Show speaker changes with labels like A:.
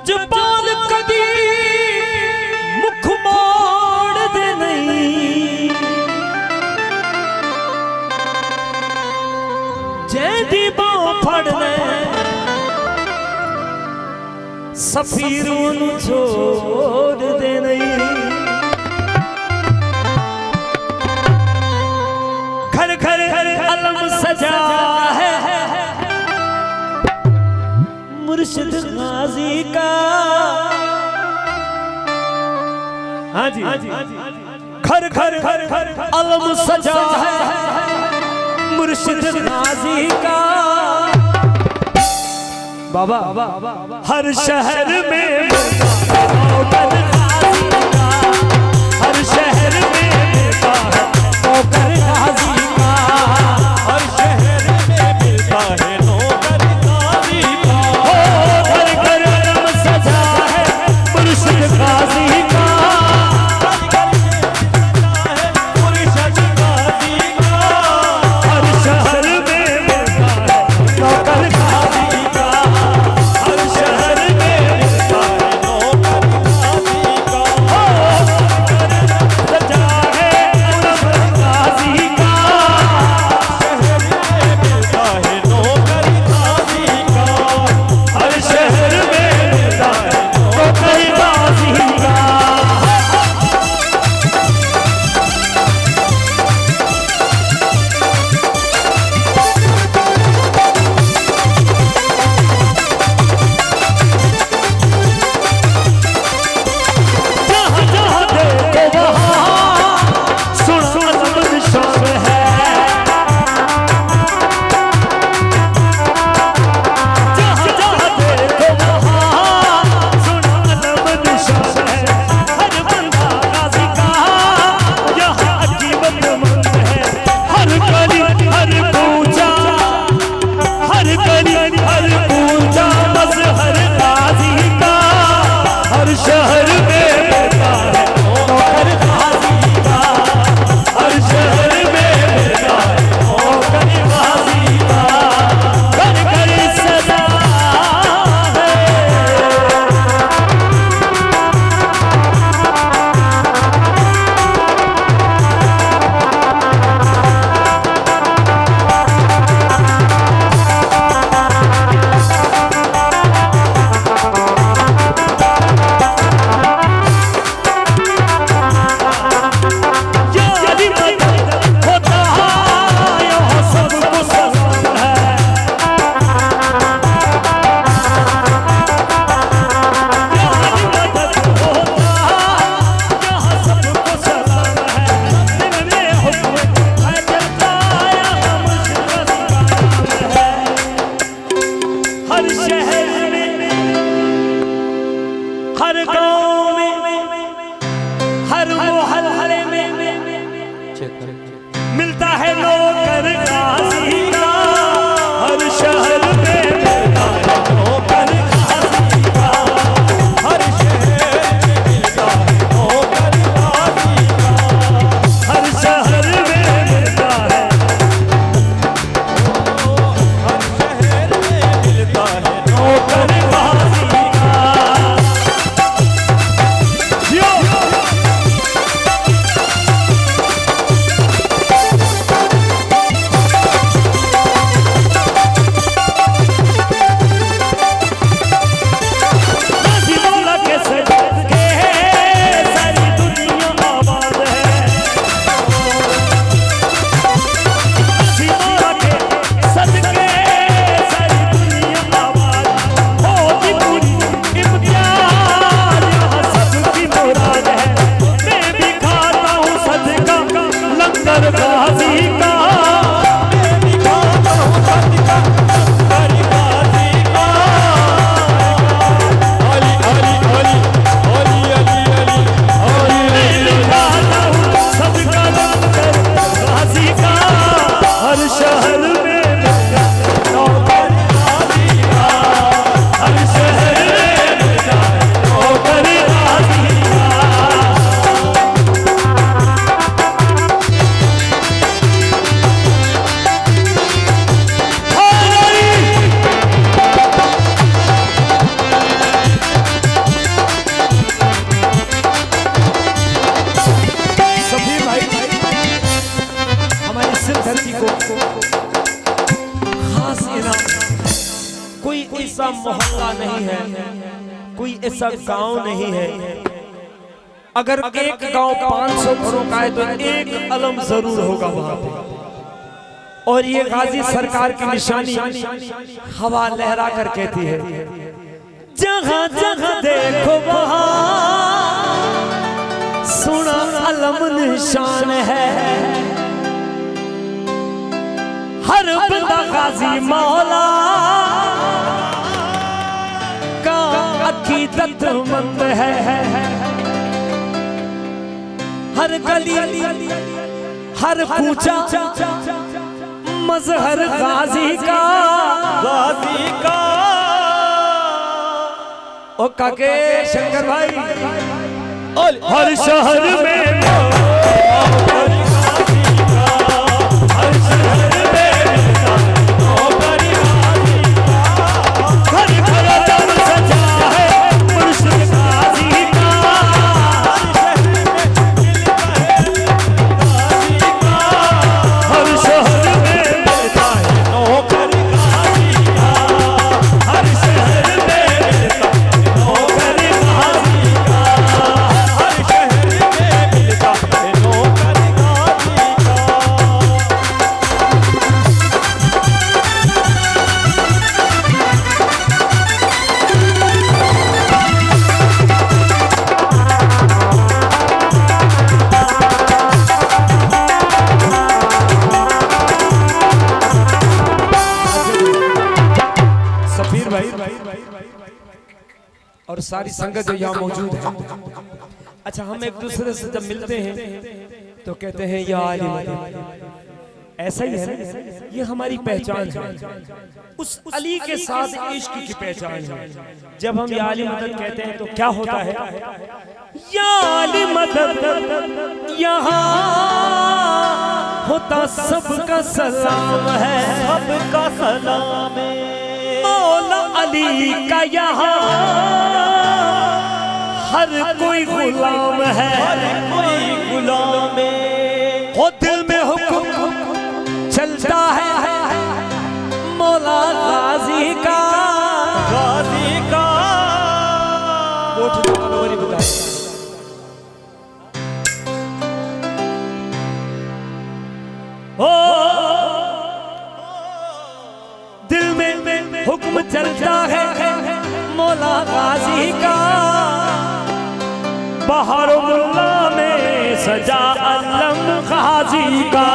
A: ब्रजपाल कदी मुख मोड़ दे नहीं, जैदी बांह फड़ने सफीरों नू छोड़ दे नहीं। घर घर अलम सजा है मुर्शिद गाजी का। हाँ जी, घर घर अलम सजा है मुर्शिद गाजी का। बाबा हर शहर में मौकद गाजी का, हर शहर में मिलता है नौकर गाजी का, हर शहर में मिलता है नौकर गाजी का। घर घर अलम सजा है मुर्शिद गाजी का, मुर्शिद गाजी का। हर शहर में मिलता है नौकर गाजी का, हर शहर में मिलता है नौकर गाजी कोई ऐसा गांव नहीं है, अगर एक गांव 500 घरों का है तो एक अलम जरूर होगा वहां पे। और ये गाजी सरकार की निशानी हवा लहरा कर कहती है, जहां जहां देखो वहां सुना अलम निशान है, हर बंदा गाजी मौला का अकीदतमंद है। हर गली हर कूचा मजहर गाजी का, गाजी का। ओ काके शंकर भाई, हर शहर में हर शहर में और सारी संगत जो यहाँ मौजूद है। अच्छा, हम एक दूसरे से जब मिलते हैं तो कहते हैं या अली मदद, ऐसा ही है ना, ये हमारी पहचान है, उस अली के साथ इश्क की पहचान है। जब हम या अली मदद कहते हैं तो क्या होता है, या अली मदद यहाँ होता सबका सलाम है, सबका सलाम है। मौला अली का यहाँ हर कोई गुलाम है, हर कोई गुलाम है। वो दिल में हुक्म चलता है मौला गाजी का, गाजी का। ओ दिल में हुक्म चलता है मौला गाजी का, बहारो मुल्ला में सजा अलम गाजी का।